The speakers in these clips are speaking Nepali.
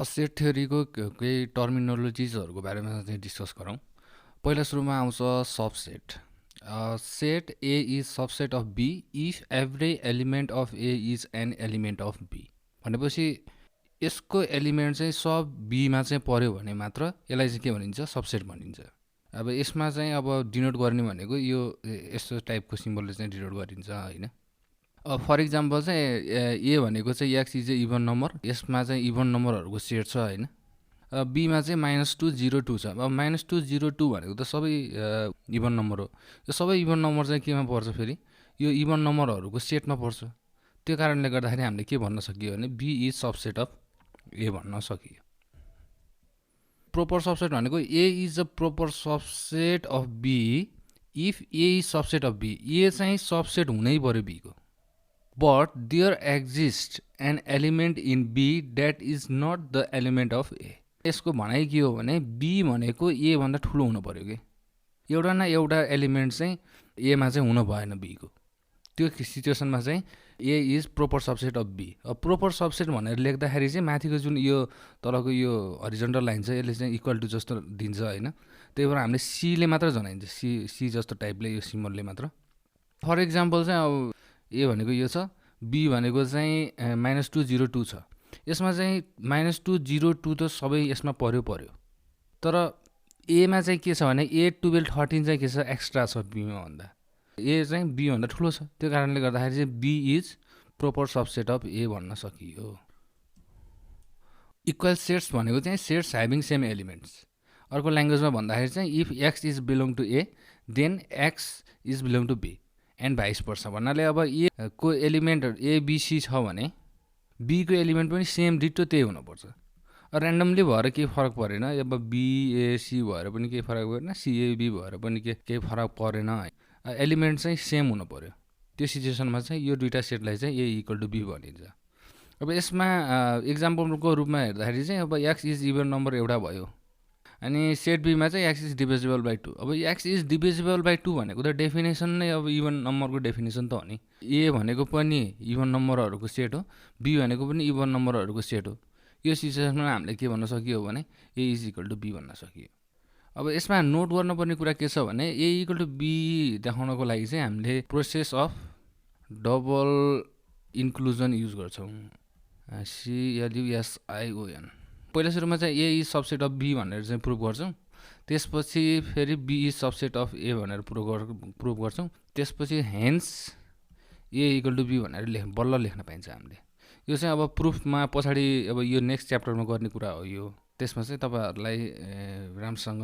सेट थ्योरीको केही टर्मिनोलोजिजहरूको बारेमा चाहिँ डिस्कस गरौँ। पहिला सुरुमा आउँछ subset. Set A is subset of B if every element of A is an element of B भनेपछि यसको एलिमेन्ट चाहिँ सब बीमा चाहिँ पर्यो भने मात्र यसलाई चाहिँ के भनिन्छ, सबसेट भनिन्छ। अब यसमा चाहिँ अब डिनोट गर्ने भनेको यो यस्तो टाइपको सिम्बलले चाहिँ डिनोट गरिन्छ होइन। फर इक्जाम्पल चाहिँ ए भनेको चाहिँ X is a even number, यसमा चाहिँ इभन नम्बरहरूको सेट छ होइन। बीमा चाहिँ -2 0 2 छ। अब -2 0 2 भनेको त सबै इभन नम्बर हो। यो सबै इभन नम्बर चाहिँ केमा पर्छ, फेरि यो इभन नम्बरहरूको सेटमा पर्छ। त्यो कारणले गर्दाखेरि हामीले के भन्न सकियो भने B is subset of A भन्न सकियो। प्रोपर सबसेट भनेको A is a proper subset of B if A is subset of B. A चाहिँ सबसेट हुनै पर्यो बीको, but there exists an element in B that is not the element of A। यसको भनाइ के हो भने B भनेको A भन्दा ठुलो हुनु पर्यो कि एउटा न एउटा एलिमेन्ट चाहिँ A मा चाहिँ हुन भएन B को। त्यो सिचुएसनमा चाहिँ A is proper subset of B। अब प्रोपर सबसेट भनेर लेख्दाखेरि चाहिँ माथिको जुन यो तलको यो हरिजन्टल लाइन छ यसले चाहिँ इक्वल टु जस्तो दिन्छ होइन। त्यही भएर हामीले सीले मात्र जनाइन्छ, सी जस्तो टाइपले यो सिम्बलले मात्र। फर इक्जाम्पल चाहिँ अब ए भनेको यो छ, बी भनेको चाहिँ -2 0 2 छ। यसमा चाहिँ -2 0 2 त सबै यसमा पर्यो। तर एमा चाहिँ के छ भने 8 12 13 चाहिँ के छ, एक्स्ट्रा छ बीमा भन्दा। ए चाहिँ बी भन्दा ठुलो छ, त्यो कारणले गर्दाखेरि चाहिँ B is proper subset of A भन्न सकियो। इक्वल सेट्स भनेको चाहिँ सेट्स ह्याभिङ सेम एलिमेन्ट्स। अर्को ल्याङ्ग्वेजमा भन्दाखेरि चाहिँ if X is belong to A then X is belong to B and vice पर्छ। भन्नाले अब ए को एलिमेन्ट एबिसी छ भने बीको एलिमेन्ट पनि सेम डिटो त्यही हुनुपर्छ। ऱ्यान्डमली भएर केही फरक परेन, अब बिएसी भएर पनि केही फरक परेन, सिएबी भएर पनि केही फरक परेन, एलिमेन्ट चाहिँ सेम हुनु पऱ्यो। त्यो सिचुएसनमा चाहिँ यो दुईवटा सेटलाई चाहिँ ए इक्वल टु बी भनिन्छ। अब यसमा इक्जाम्पलको रूपमा हेर्दाखेरि चाहिँ अब एक्स इज इभन नम्बर एउटा भयो, अनि सेट बीमा चाहिँ एक्स इज डिभिजिबल बाई 2। अब एक्स इज डिभिजिबल बाई 2 भनेको त डेफिनेसन नै अब इभन नम्बरको डेफिनेसन त हो नि। ए भनेको पनि इभन नम्बरहरूको सेट हो, बी भनेको पनि इभन नम्बरहरूको सेट हो। यो सिचुएसनमा हामीले के भन्न सकियो भने ए इज इक्वल टु बी भन्न सकियो। अब यसमा नोट गर्नुपर्ने कुरा के छ भने ए इक्वल टु बी देखाउनको लागि चाहिँ हामीले process of double inclusion use गर्छौँ, CLUSION। पहिला सुरुमा चाहिँ A is subset of B भनेर चाहिँ प्रुभ गर्छौँ, त्यसपछि फेरि B is subset of A भनेर प्रुभ गर्छौँ, त्यसपछि hence A equal to B भनेर बल्ल लेख्न पाइन्छ हामीले। यो चाहिँ अब प्रुफमा पछाडि अब यो नेक्स्ट च्याप्टरमा गर्ने कुरा हो यो, त्यसमा चाहिँ तपाईँहरूलाई राम्रोसँग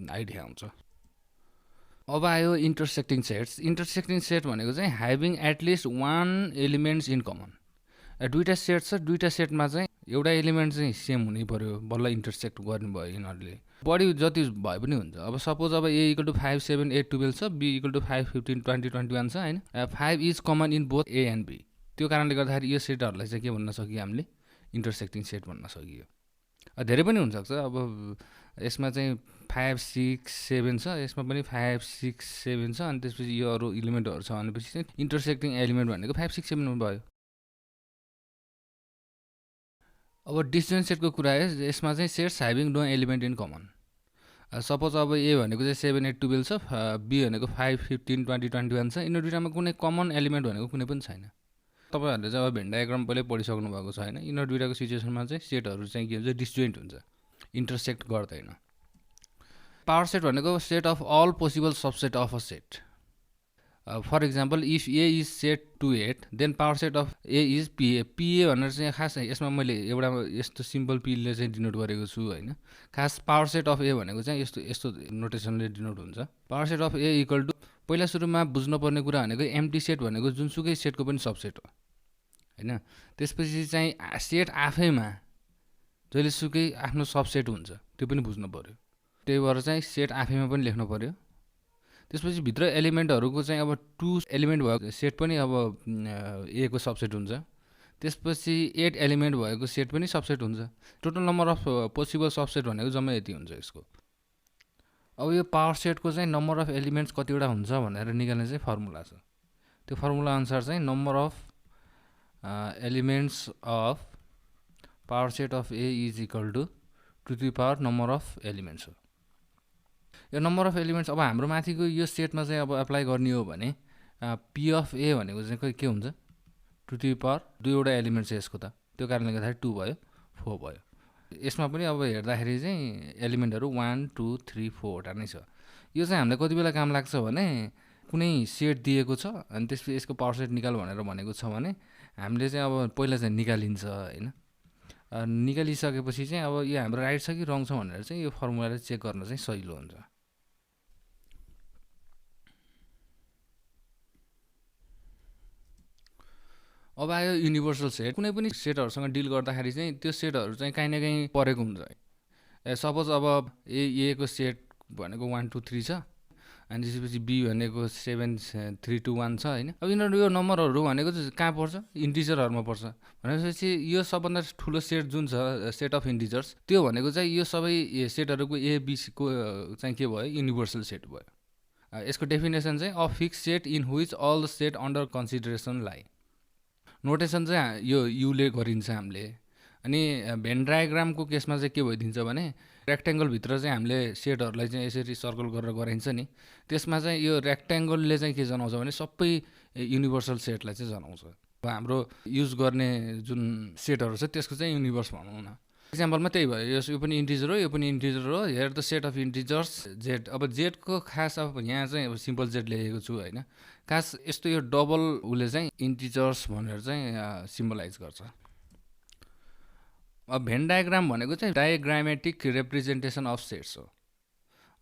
आइडिया हुन्छ। अब आयो इन्टरसेक्टिङ सेट्स। इन्टरसेक्टिङ सेट भनेको चाहिँ having at least one elements in common. दुईवटा सेट छ, दुईवटा सेटमा चाहिँ एउटा एलिमेन्ट चाहिँ सेम हुनै पर्यो, बल्ल इन्टरसेक्ट गर्नुभयो यिनीहरूले। बढी जति भए पनि हुन्छ। अब सपोज अब ए इक्वल टु 5 7 8 12 छ, बी इक्वल टु 5 15 20 21 छ होइन। 5 is common in both A and B. त्यो कारणले गर्दाखेरि यो सेटहरूलाई चाहिँ के भन्न सकियो हामीले, इन्टरसेक्टिङ सेट भन्न सकियो। धेरै पनि हुनसक्छ। अब यसमा चाहिँ 5 6 7 छ, यसमा पनि 5 6 7 छ, अनि त्यसपछि यो अरू इलिमेन्टहरू छ भनेपछि चाहिँ इन्टरसेक्टिङ एलिमेन्ट भनेको 5 6 7 भयो। अब डिस्जोइन्ट सेटको कुरा है, यसमा चाहिँ sets having no element in common. Suppose अब ए भनेको चाहिँ 7 8 12 छ, बी भनेको 5 15 20 21 छ। यिनीहरू दुईवटामा कुनै कमन एलिमेन्ट भनेको कुनै पनि छैन। तपाईँहरूले चाहिँ अब भेन डायग्राम पहिल्यै पढिसक्नु भएको छ होइन। यिनीहरू दुईवटाको सिचुएसनमा चाहिँ सेटहरू चाहिँ के हुन्छ, डिस्जोइन्ट हुन्छ, इन्टरसेक्ट गर्दैन। पावर सेट भनेको set of all possible subset of a set. For example if A is set to 8 then power set of A is PA. PA भनेर चाहिँ खास यसमा मैले एउटा यस्तो सिम्पल पीले चाहिँ डिनोट गरेको छु होइन। खास पावर सेट अफ ए भनेको चाहिँ यस्तो नोटेसनले डिनोट हुन्छ। Power set of A equal to, पहिला सुरुमा बुझ्नुपर्ने कुरा भनेको एम्प्टी सेट भनेको जुनसुकै सेटको पनि सबसेट हो होइन। त्यसपछि चाहिँ सेट आफैमा जहिलेसुकै आफ्नो सबसेट हुन्छ त्यो पनि बुझ्नु पऱ्यो। त्यही भएर चाहिँ सेट आफैमा पनि लेख्नु पऱ्यो। त्यसपछि भित्र एलिमेन्टहरूको चाहिँ अब 2 एलिमेन्ट भएको सेट पनि अब ए को सबसेट हुन्छ। त्यसपछि 8 एलिमेन्ट भएको सेट पनि सबसेट हुन्छ। Total number of possible subset भनेको जम्मै यति हुन्छ यसको। अब यो पावर सेटको चाहिँ नम्बर अफ एलिमेन्ट्स कतिवटा हुन्छ भनेर निकाल्ने चाहिँ फर्मुला छ। त्यो फर्मुला अनुसार चाहिँ number of elements of power set of A is equal to the power number of elements हो। यो नम्बर अफ एलिमेन्ट्स अब हाम्रो माथिको यो सेटमा चाहिँ अब एप्लाई गर्ने हो भने पी अफ ए भनेको चाहिँ के हुन्छ, टु द पावर दुईवटा एलिमेन्ट छ यसको, त त्यो कारणले गर्दाखेरि 2 भयो 4 भयो। यसमा पनि अब हेर्दाखेरि चाहिँ एलिमेन्टहरू 1 2 3 4वटा नै छ। यो चाहिँ हामीलाई कति बेला काम लाग्छ भने कुनै सेट दिएको छ अनि त्यसपछि यसको पावर सेट निकाल भनेर भनेको छ भने हामीले चाहिँ अब पहिला चाहिँ निकालिन्छ होइन। निकालिसकेपछि चाहिँ अब यो हाम्रो राइट छ कि रङ छ भनेर चाहिँ यो फर्मुलाले चेक गर्न चाहिँ सजिलो हुन्छ। अब आयो युनिभर्सल सेट। कुनै पनि सेटहरूसँग डिल गर्दाखेरि चाहिँ त्यो सेटहरू चाहिँ काहीँ न काहीँ परेको हुन्छ। सपोज अब ए को सेट भनेको 1 2 3 छ अनि त्यसपछि बी भनेको 7 3 2 1 छ होइन। अब यिनीहरू यो नम्बरहरू भनेको चाहिँ कहाँ पर्छ, इन्टिजरहरूमा पर्छ भनेपछि यो सबभन्दा ठुलो सेट जुन छ सेट अफ इन्टिजर्स त्यो भनेको चाहिँ यो सबै सेटहरूको एबिसीको चाहिँ के भयो, युनिभर्सल सेट भयो। यसको डेफिनेसन चाहिँ a fix set in which all the set under consideration लाई। नोटेसन चाहिँ यो युले गरिन्छ हामीले। अनि भेन डायग्रामको केसमा चाहिँ के भइदिन्छ भने रेक्ट्याङ्गलभित्र चाहिँ हामीले सेटहरूलाई चाहिँ यसरी सर्कल गरेर गराइन्छ नि, त्यसमा चाहिँ यो रेक्ट्याङ्गलले चाहिँ के जनाउँछ भने सबै युनिभर्सल सेटलाई चाहिँ जनाउँछ। अब हाम्रो युज गर्ने जुन सेटहरू छ त्यसको चाहिँ युनिभर्स भनौँ न। इक्जाम्पलमा त्यही भयो, यो पनि इन्टिजर हो यो पनि इन्टिजर हो, here the set of integers Z. अब जेडको खास अब यहाँ चाहिँ अब सिम्पल जेड लेखेको छु होइन, खास यस्तो यो डबल उसले चाहिँ इन्टिजर्स भनेर चाहिँ सिम्बलाइज गर्छ। अब भेन डायग्राम भनेको चाहिँ डायग्रामेटिक रिप्रेजेन्टेसन अफ सेट्स हो।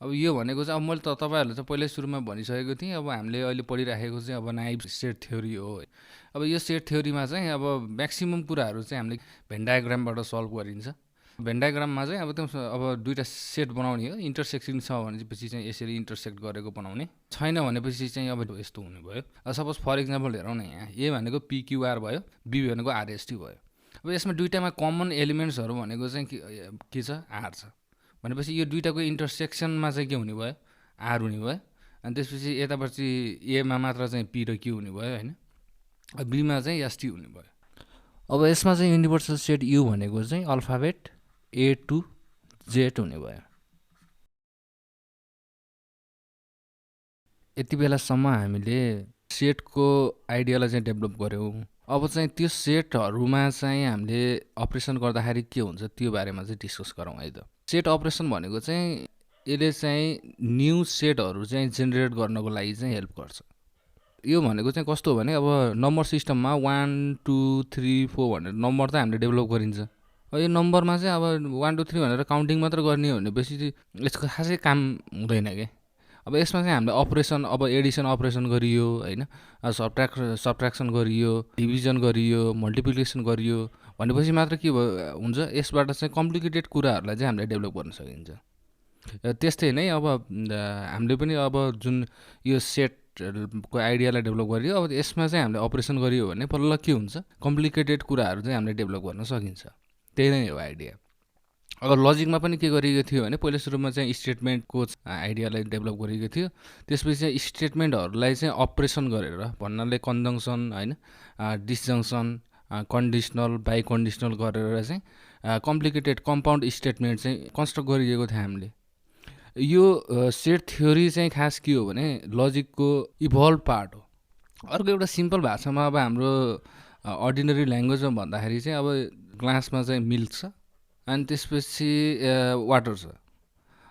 अब यो भनेको चाहिँ अब मैले तपाईँहरूले चाहिँ पहिल्यै सुरुमा भनिसकेको थिएँ, अब हामीले अहिले पढिराखेको चाहिँ अब नाइभ सेट थ्योरी हो। अब यो सेट थ्योरीमा चाहिँ अब म्याक्सिमम् कुराहरू चाहिँ हामीले भेन डायग्रामबाट सल्भ गरिन्छ। भेन डायग्राममा चाहिँ अब त्यो अब दुईवटा सेट बनाउने हो, इन्टरसेक्टिङ छ भनेपछि चाहिँ यसरी इन्टरसेक्ट गरेको बनाउने, छैन भनेपछि चाहिँ अब यस्तो हुने भयो। सपोज फर इक्जाम्पल हेरौँ न, यहाँ ए भनेको पिक्युआर भयो, बी भनेको आरएसटी भयो। अब यसमा दुईवटामा कमन एलिमेन्ट्सहरू भनेको चाहिँ के छ, आर छ भनेपछि यो दुईवटाको इन्टरसेक्सनमा चाहिँ के हुने भयो, आर हुने भयो। अनि त्यसपछि यतापछि एमा मात्र चाहिँ पी र क्यू हुने भयो होइन, बीमा चाहिँ एसटी हुने भयो। अब यसमा चाहिँ युनिभर्सल सेट यु भनेको चाहिँ अल्फाबेट ए टु जेड हुने भयो। यति बेलासम्म हामीले सेटको आइडियालाई चाहिँ डेभलप गऱ्यौँ। अब चाहिँ त्यो सेटहरूमा चाहिँ हामीले अपरेसन गर्दाखेरि के हुन्छ त्यो बारेमा चाहिँ डिस्कस गरौँ है त। सेट अपरेसन भनेको चाहिँ यसले चाहिँ न्यू सेटहरू चाहिँ जेनेरेट गर्नको लागि चाहिँ हेल्प गर्छ। यो भनेको चाहिँ कस्तो हो भने अब नम्बर सिस्टममा 1 2 3 4 भनेर नम्बर त हामीले डेभलप गरिन्छ। अब यो नम्बरमा चाहिँ अब 1 2 3 भनेर काउन्टिङ मात्र गर्ने हो भनेपछि यसको खासै काम हुँदैन क्या। अब यसमा चाहिँ हामीले अपरेसन, अब एडिसन अपरेसन गरियो होइन, सब्ट्र्याक्सन गरियो, डिभिजन गरियो, मल्टिप्लिकेसन गरियो भनेपछि मात्र के हुन्छ, यसबाट चाहिँ कम्प्लिकेटेड कुराहरूलाई चाहिँ हामीले डेभलप गर्न सकिन्छ। त्यस्तै नै अब हामीले पनि अब जुन यो सेटको आइडियालाई डेभलप गरियो, अब यसमा चाहिँ हामीले अपरेसन गरियो भने बल्ल के हुन्छ, कम्प्लिकेटेड कुराहरू चाहिँ हामीले डेभलप गर्न सकिन्छ। त्यही नै हो आइडिया। अब लजिकमा पनि के गरिएको थियो भने पहिला सुरुमा चाहिँ स्टेटमेन्टको आइडियालाई डेभलप गरिएको थियो, त्यसपछि चाहिँ स्टेटमेन्टहरूलाई चाहिँ अपरेसन गरेर भन्नाले कन्जङ्सन होइन, डिसजङ्सन, कन्डिसनल, बाई कन्डिसनल गरेर चाहिँ कम्प्लिकेटेड कम्पाउन्ड स्टेटमेन्ट चाहिँ कन्स्ट्रक्ट गरिएको थियो हामीले। यो सेट थ्योरी चाहिँ खास के हो भने लजिकको इभल्भ पार्ट हो। अर्को एउटा सिम्पल भाषामा अब हाम्रो अर्डिनरी ल्याङ्ग्वेजमा भन्दाखेरि चाहिँ अब ग्लासमा चाहिँ मिल्क छ अनि त्यसपछि वाटर छ।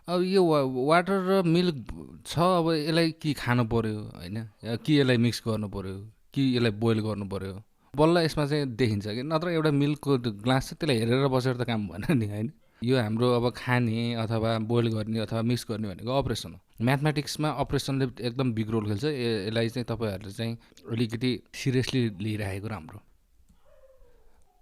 अब यो वाटर र मिल्क छ, अब यसलाई कि खानु पऱ्यो होइन, कि यसलाई मिक्स गर्नु पऱ्यो, कि यसलाई बोइल गर्नु पऱ्यो, बल्ल यसमा चाहिँ देखिन्छ कि। नत्र एउटा मिल्कको ग्लास छ त्यसलाई हेरेर बसेर त काम भएन नि होइन। यो हाम्रो अब खाने अथवा बोइल गर्ने अथवा मिक्स गर्ने भनेको अपरेसन हो। म्याथमेटिक्समा अपरेसनले एकदम बिग रोल खेल्छ। यसलाई चाहिँ तपाईँहरूले चाहिँ अलिकति सिरियसली लिइराखेको राम्रो।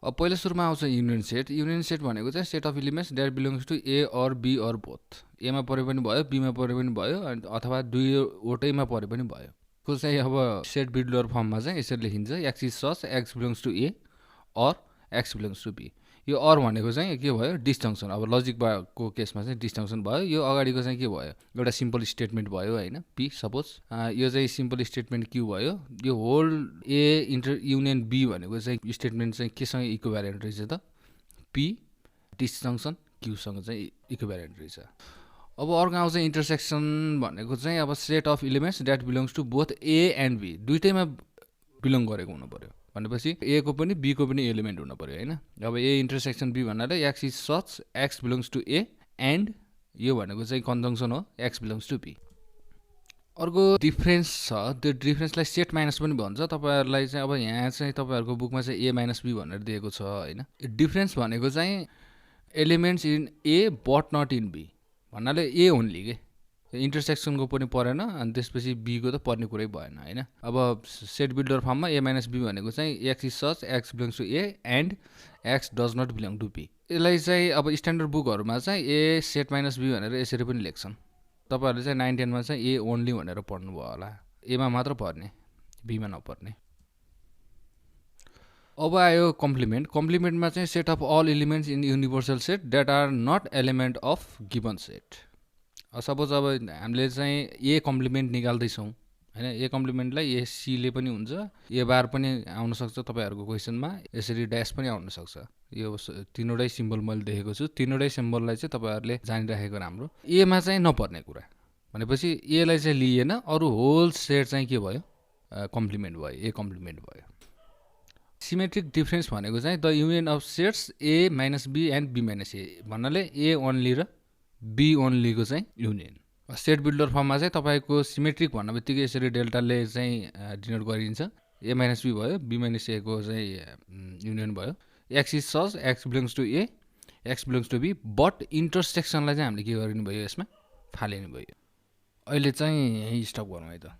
अब पहिला सुरुमा आउँछ युनियन सेट। युनियन सेट भनेको चाहिँ set of elements that belongs to A or B or both. एमा परे पनि भयो, बीमा परे पनि भयो, अथवा दुईवटैमा परे पनि भयो। को चाहिँ अब सेट बिल्डर फर्ममा चाहिँ यसरी लेखिन्छ, X is such X belongs to A or X belongs to B. यो अर भनेको चाहिँ के भयो, डिस्जङ्सन। अब लजिकको केसमा चाहिँ डिस्जङ्सन भयो। यो अगाडिको चाहिँ के भयो, एउटा सिम्पल स्टेटमेन्ट भयो होइन, पी सपोज। यो चाहिँ सिम्पल स्टेटमेन्ट क्यू भयो। यो whole A inter union B भनेको चाहिँ स्टेटमेन्ट चाहिँ केसँग इक्विभ्यालेन्ट रहेछ त, पी डिस्जङ्सन क्यूसँग चाहिँ इक्विभ्यालेन्ट रहेछ। अब अर्को आउँछ इन्टरसेक्सन भनेको चाहिँ अब set of elements that belongs to both A and B, दुइटैमा बिलोङ गरेको हुनु पऱ्यो भनेपछि ए को पनि बी को पनि एलिमेन्ट हुनु पऱ्यो हैन। अब ए इन्टरसेक्सन बी भन्नाले X is such X belongs to A and यो भनेको चाहिँ कन्जङ्सन हो एक्स बिलोङ्स टु बी। अर्को डिफ्रेन्स छ, त्यो डिफ्रेन्सलाई सेट माइनस पनि भन्छ। तपाईँहरूलाई चाहिँ अब यहाँ चाहिँ तपाईँहरूको बुकमा चाहिँ ए माइनस बी भनेर दिएको छ हैन। डिफ्रेन्स भनेको चाहिँ elements in A but not in B भन्नाले ए ओन्ली के, इन्टरसेक्सनको पनि परेन अनि त्यसपछि बीको त पर्ने कुरै भएन हैन। अब सेट बिल्डर फर्ममा ए माइनस बी भनेको चाहिँ X is such X belongs to A and X does not belong to B. यसलाई चाहिँ अब स्ट्यान्डर्ड बुकहरूमा चाहिँ ए सेट माइनस बी भनेर यसरी पनि लेख्छन्। तपाईँहरूले चाहिँ 9 10 मा चाहिँ ए ओन्ली भनेर पढ्नुभयो होला, एमा मात्र पर्ने बीमा नपर्ने। अब आयो कम्प्लिमेन्ट। कम्प्लिमेन्टमा चाहिँ set of all elements in universal set that are not element of given set. Suppose अब हामीले चाहिँ ए कम्प्लिमेन्ट निकाल्दैछौँ हैन, ए कम्प्लिमेन्टलाई ए सीले पनि हुन्छ, ए बार पनि आउन सक्छ तपाईँहरूको क्वेसनमा, यसरी ड्यास पनि आउन सक्छ। यो तीनवटै सिम्बल मैले देखेको छु, तीनवटै सिम्बललाई चाहिँ तपाईँहरूले जानिराखेको राम्रो। एमा चाहिँ नपर्ने कुरा भनेपछि एलाई चाहिँ लिएन, अरू होल सेट चाहिँ के भयो कम्प्लिमेन्ट भयो, ए कम्प्लिमेन्ट भयो। सिमेट्रिक डिफरेन्स भनेको चाहिँ the union of sets A minus B and B minus A भन्नाले ए ओन्ली र बी ओन्लीको चाहिँ युनियन। सेट बिल्डर फर्ममा चाहिँ तपाईँको सिमेट्रिक भन्ने बित्तिकै यसरी डेल्टाले चाहिँ डिनोट गरिन्छ, ए माइनस बी भयो, बी माइनस ए को चाहिँ युनियन भयो, X is such X belongs to A X belongs to B, but इन्टरसेक्सनलाई चाहिँ हामीले के गरिनु भयो यसमा फालिनु भयो। अहिले चाहिँ यहीँ स्टप गरौँ है त।